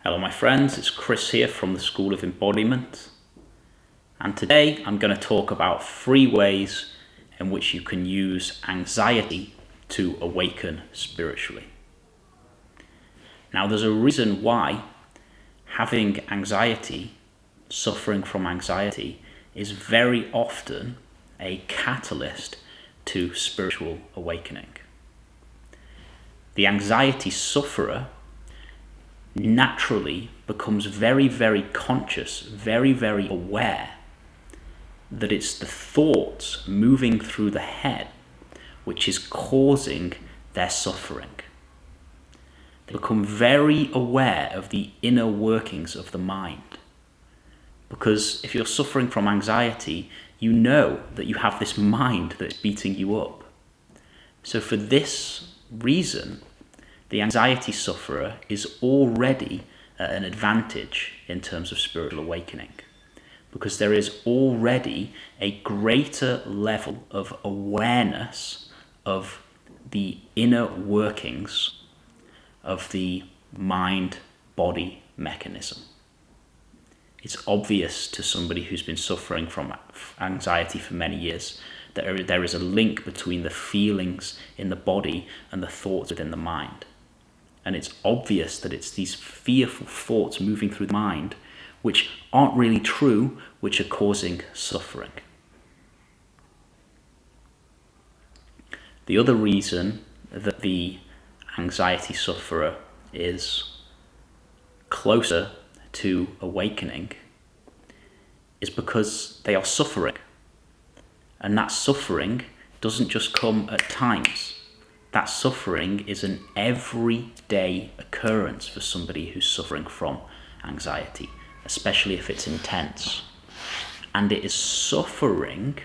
Hello my friends, it's Chris here from the School of Embodiment, and today I'm going to talk about 3 ways in which you can use anxiety to awaken spiritually. Now there's a reason why having anxiety, suffering from anxiety, is very often a catalyst to spiritual awakening. The anxiety sufferer naturally becomes very, very conscious, very, very aware that it's the thoughts moving through the head which is causing their suffering. They become very aware of the inner workings of the mind. Because if you're suffering from anxiety, you know that you have this mind that's beating you up. So for this reason, the anxiety sufferer is already at an advantage in terms of spiritual awakening, because there is already a greater level of awareness of the inner workings of the mind-body mechanism. It's obvious to somebody who's been suffering from anxiety for many years that there is a link between the feelings in the body and the thoughts within the mind. And it's obvious that it's these fearful thoughts moving through the mind which aren't really true, which are causing suffering. The other reason that the anxiety sufferer is closer to awakening is because they are suffering. And that suffering doesn't just come at times. That suffering is an everyday occurrence for somebody who's suffering from anxiety, especially if it's intense. And it is suffering,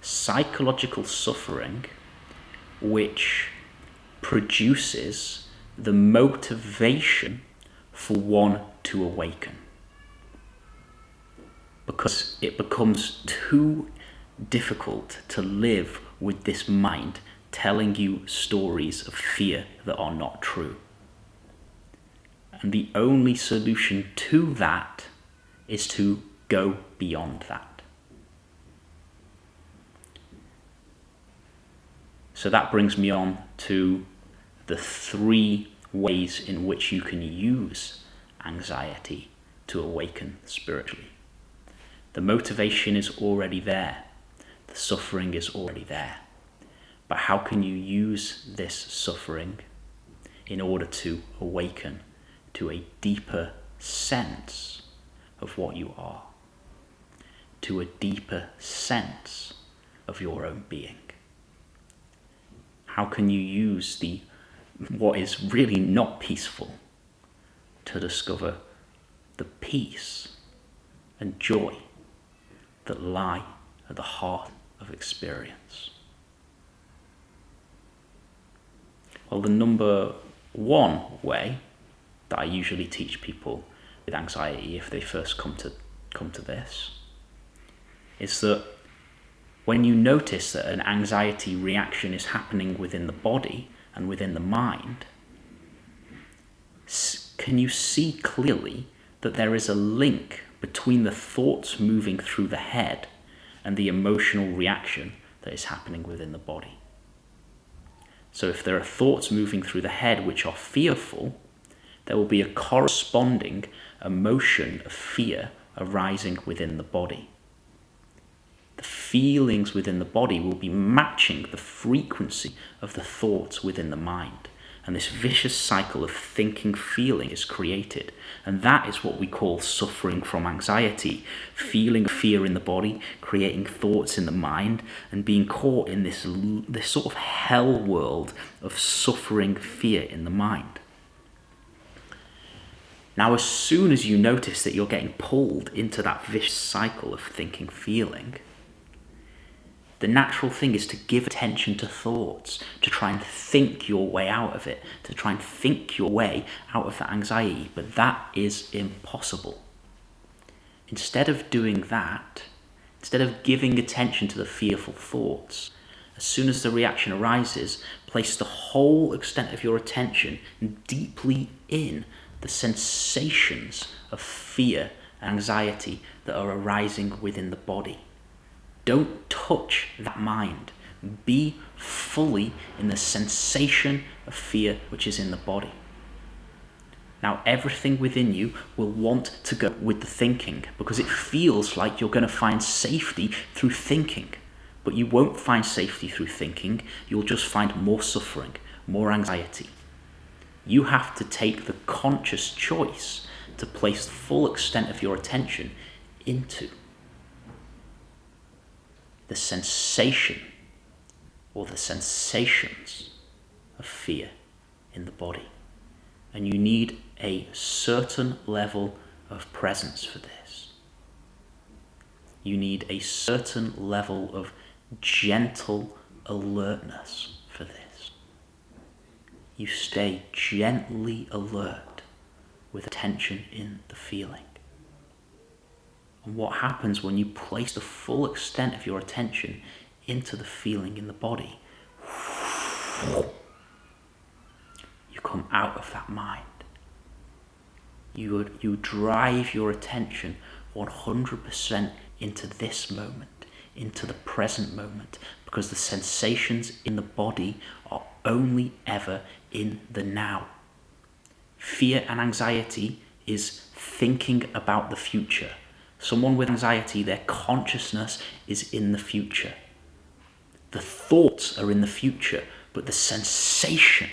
psychological suffering, which produces the motivation for one to awaken. Because it becomes too difficult to live with this mind telling you stories of fear that are not true. And the only solution to that is to go beyond that. So that brings me on to the 3 ways in which you can use anxiety to awaken spiritually. The motivation is already there. The suffering is already there. But how can you use this suffering in order to awaken to a deeper sense of what you are, to a deeper sense of your own being? How can you use what is really not peaceful to discover the peace and joy that lie at the heart of experience? Well, the number 1 way that I usually teach people with anxiety if they first come to this is that when you notice that an anxiety reaction is happening within the body and within the mind, can you see clearly that there is a link between the thoughts moving through the head and the emotional reaction that is happening within the body? So if there are thoughts moving through the head which are fearful, there will be a corresponding emotion of fear arising within the body. The feelings within the body will be matching the frequency of the thoughts within the mind. And this vicious cycle of thinking, feeling is created. And that is what we call suffering from anxiety. Feeling fear in the body, creating thoughts in the mind, and being caught in this sort of hell world of suffering fear in the mind. Now, as soon as you notice that you're getting pulled into that vicious cycle of thinking, feeling, the natural thing is to give attention to thoughts, to try and think your way out of it, to try and think your way out of that anxiety. But that is impossible. Instead of doing that, instead of giving attention to the fearful thoughts, as soon as the reaction arises, place the whole extent of your attention deeply in the sensations of fear and anxiety that are arising within the body. Don't touch that mind. Be fully in the sensation of fear which is in the body. Now, everything within you will want to go with the thinking because it feels like you're going to find safety through thinking. But you won't find safety through thinking. You'll just find more suffering, more anxiety. You have to take the conscious choice to place the full extent of your attention into the sensation or the sensations of fear in the body. And you need a certain level of presence for this. You need a certain level of gentle alertness for this. You stay gently alert with attention in the feeling. And what happens when you place the full extent of your attention into the feeling in the body? You come out of that mind. You drive your attention 100% into this moment, into the present moment, because the sensations in the body are only ever in the now. Fear and anxiety is thinking about the future. Someone with anxiety, their consciousness is in the future. The thoughts are in the future, but the sensation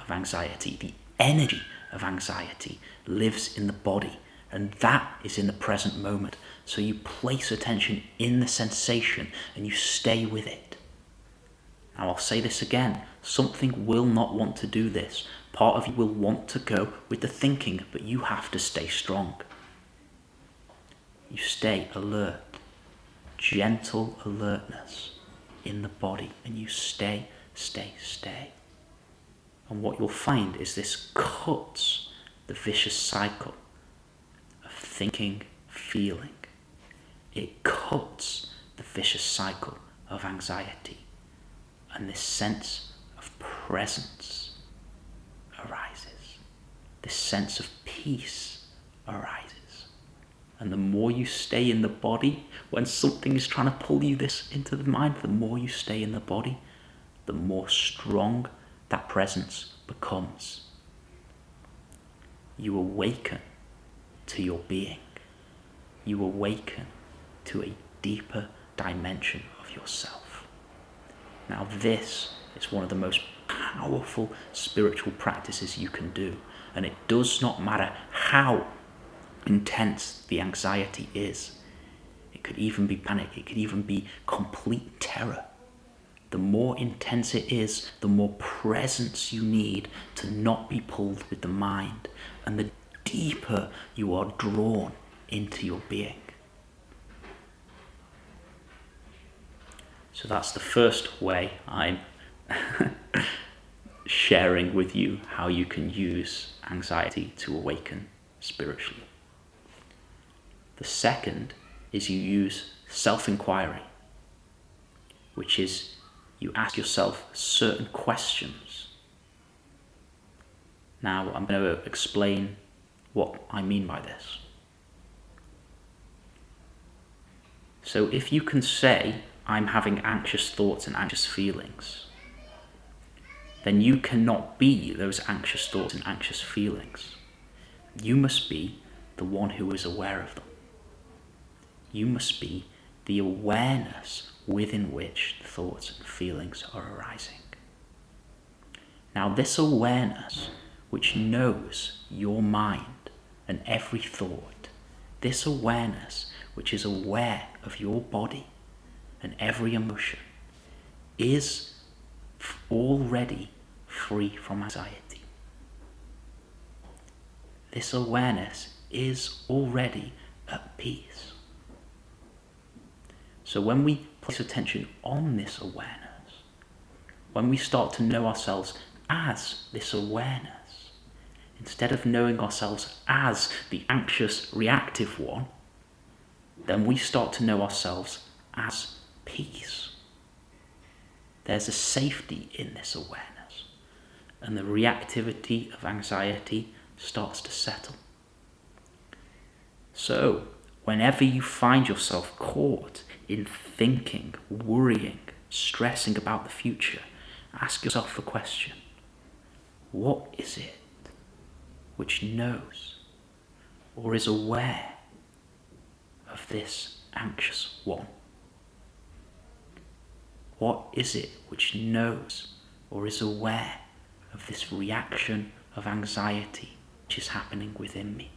of anxiety, the energy of anxiety lives in the body, and that is in the present moment. So you place attention in the sensation and you stay with it. Now I'll say this again, something will not want to do this. Part of you will want to go with the thinking, but you have to stay strong. You stay alert, gentle alertness in the body, and you stay. And what you'll find is this cuts the vicious cycle of thinking, feeling. It cuts the vicious cycle of anxiety, and this sense of presence arises. This sense of peace arises. And the more you stay in the body, when something is trying to pull you this into the mind, the more you stay in the body, the more strong that presence becomes. You awaken to your being. You awaken to a deeper dimension of yourself. Now this is one of the most powerful spiritual practices you can do, and it does not matter how intense the anxiety is. It could even be panic, it could even be complete terror. The more intense it is, the more presence you need to not be pulled with the mind, and the deeper you are drawn into your being. So that's the first way I'm sharing with you how you can use anxiety to awaken spiritually. The second is you use self-inquiry, which is you ask yourself certain questions. Now I'm going to explain what I mean by this. So if you can say, I'm having anxious thoughts and anxious feelings, then you cannot be those anxious thoughts and anxious feelings. You must be the one who is aware of them. You must be the awareness within which the thoughts and feelings are arising. Now this awareness, which knows your mind and every thought, this awareness which is aware of your body and every emotion, is already free from anxiety. This awareness is already at peace. So when we place attention on this awareness, when we start to know ourselves as this awareness, instead of knowing ourselves as the anxious, reactive one, then we start to know ourselves as peace. There's a safety in this awareness, and the reactivity of anxiety starts to settle. So, whenever you find yourself caught in thinking, worrying, stressing about the future, ask yourself the question, what is it which knows or is aware of this anxious one? What is it which knows or is aware of this reaction of anxiety which is happening within me?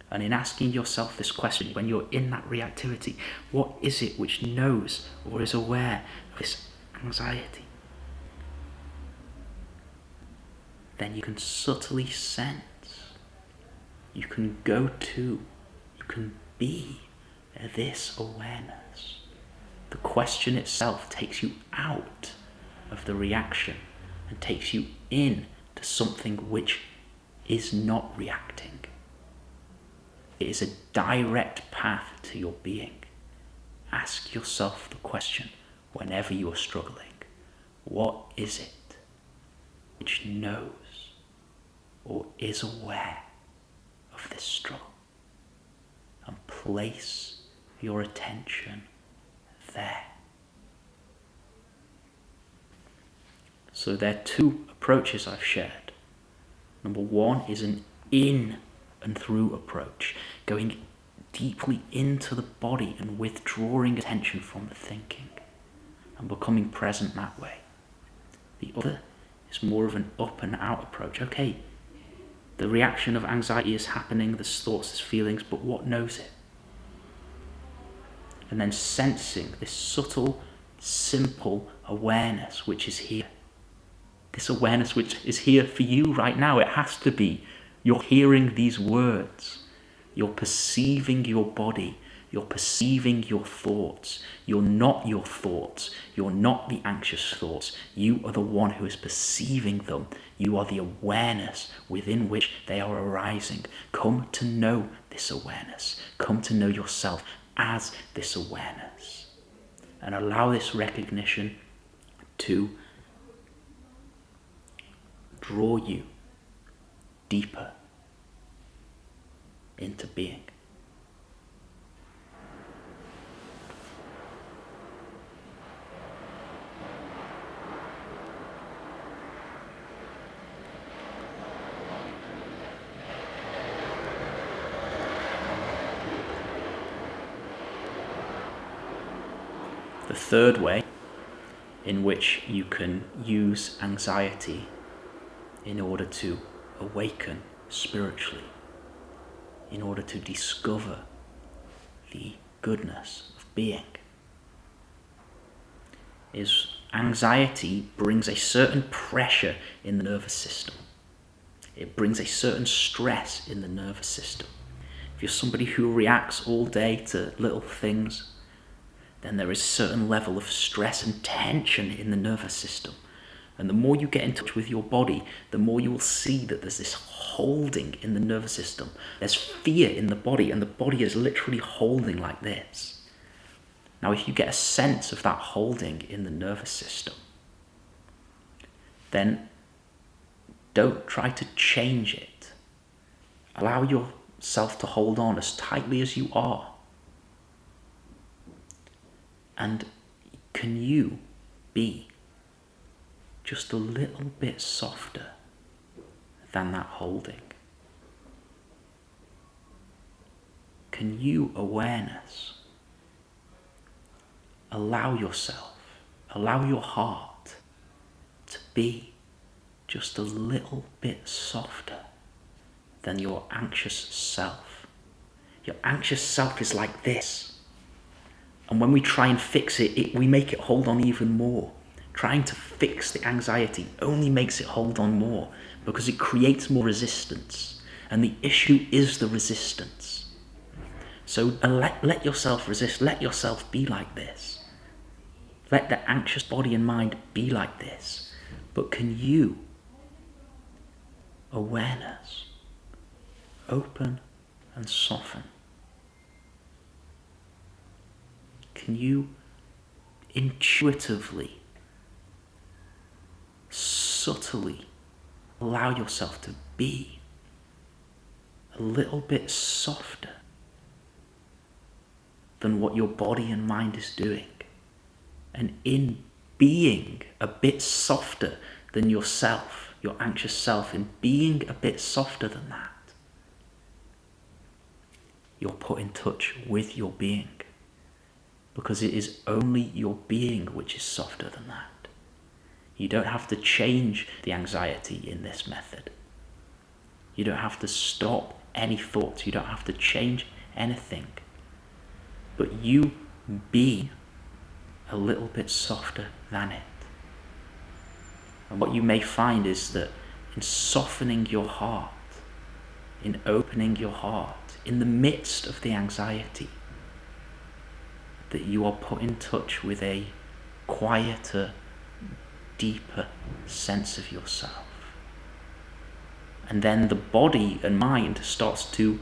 And in asking yourself this question, when you're in that reactivity, what is it which knows or is aware of this anxiety? Then you can subtly sense, you can go to, you can be this awareness. The question itself takes you out of the reaction and takes you in to something which is not reacting. It is a direct path to your being. Ask yourself the question whenever you are struggling, what is it which knows or is aware of this struggle? And place your attention there. So there are two approaches I've shared. Number one is an in and through approach, going deeply into the body and withdrawing attention from the thinking and becoming present that way. The other is more of an up and out approach. Okay, the reaction of anxiety is happening, there's thoughts, there's feelings, but what knows it? And then sensing this subtle, simple awareness which is here. This awareness which is here for you right now. It has to be. You're hearing these words. You're perceiving your body. You're perceiving your thoughts. You're not your thoughts. You're not the anxious thoughts. You are the one who is perceiving them. You are the awareness within which they are arising. Come to know this awareness. Come to know yourself as this awareness. And allow this recognition to draw you deeper into being. The third way in which you can use anxiety in order to awaken spiritually, in order to discover the goodness of being, is anxiety brings a certain pressure in the nervous system. It brings a certain stress in the nervous system. If you're somebody who reacts all day to little things, then there is a certain level of stress and tension in the nervous system. And the more you get in touch with your body, the more you will see that there's this holding in the nervous system. There's fear in the body, and the body is literally holding like this. Now, if you get a sense of that holding in the nervous system, then don't try to change it. Allow yourself to hold on as tightly as you are. And can you be just a little bit softer than that holding? Can you, awareness, allow yourself, allow your heart to be just a little bit softer than your anxious self? Your anxious self is like this. And when we try and fix it, we make it hold on even more. Trying to fix the anxiety only makes it hold on more because it creates more resistance. And the issue is the resistance. So let yourself resist. Let yourself be like this. Let the anxious body and mind be like this. But can you, awareness, open and soften? Can you intuitively, subtly Allow yourself to be a little bit softer than what your body and mind is doing. And in being a bit softer than yourself, your anxious self, in being a bit softer than that, you're put in touch with your being. Because it is only your being which is softer than that. You don't have to change the anxiety in this method. You don't have to stop any thoughts. You don't have to change anything. But you be a little bit softer than it. And what you may find is that in softening your heart, in opening your heart, in the midst of the anxiety, that you are put in touch with a quieter, deeper sense of yourself. And then the body and mind starts to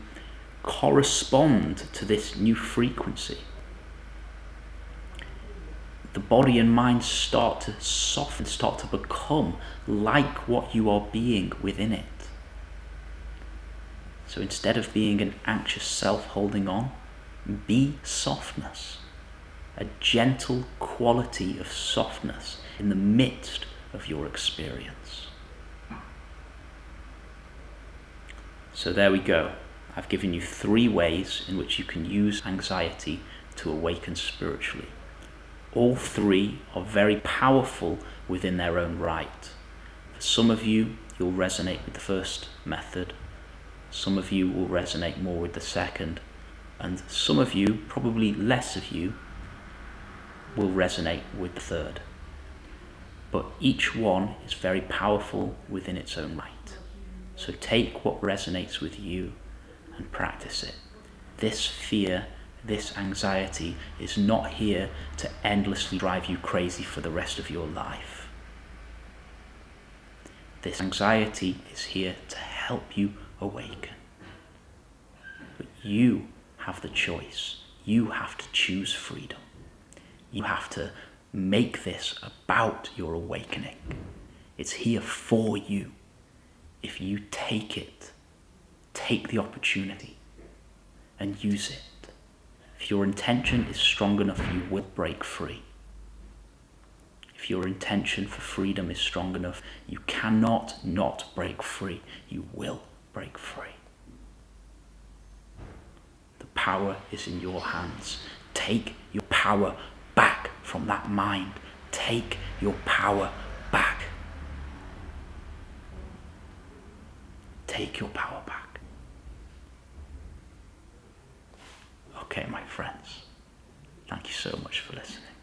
correspond to this new frequency. The body and mind start to soften, start to become like what you are being within it. So instead of being an anxious self holding on, be softness. A gentle quality of softness in the midst of your experience. So there we go. I've given you 3 ways in which you can use anxiety to awaken spiritually. All 3 are very powerful within their own right. For some of you, you'll resonate with the first method. Some of you will resonate more with the second. And some of you, probably less of you, will resonate with the third. But each one is very powerful within its own right. So take what resonates with you and practice it. This fear, this anxiety is not here to endlessly drive you crazy for the rest of your life. This anxiety is here to help you awaken. But you have the choice. You have to choose freedom. You have to make this about your awakening. It's here for you. If you take it, take the opportunity and use it. If your intention is strong enough, you will break free. If your intention for freedom is strong enough, you cannot not break free. You will break free. The power is in your hands. Take your power back from that mind. Take your power back. Take your power back. Okay, my friends. Thank you so much for listening.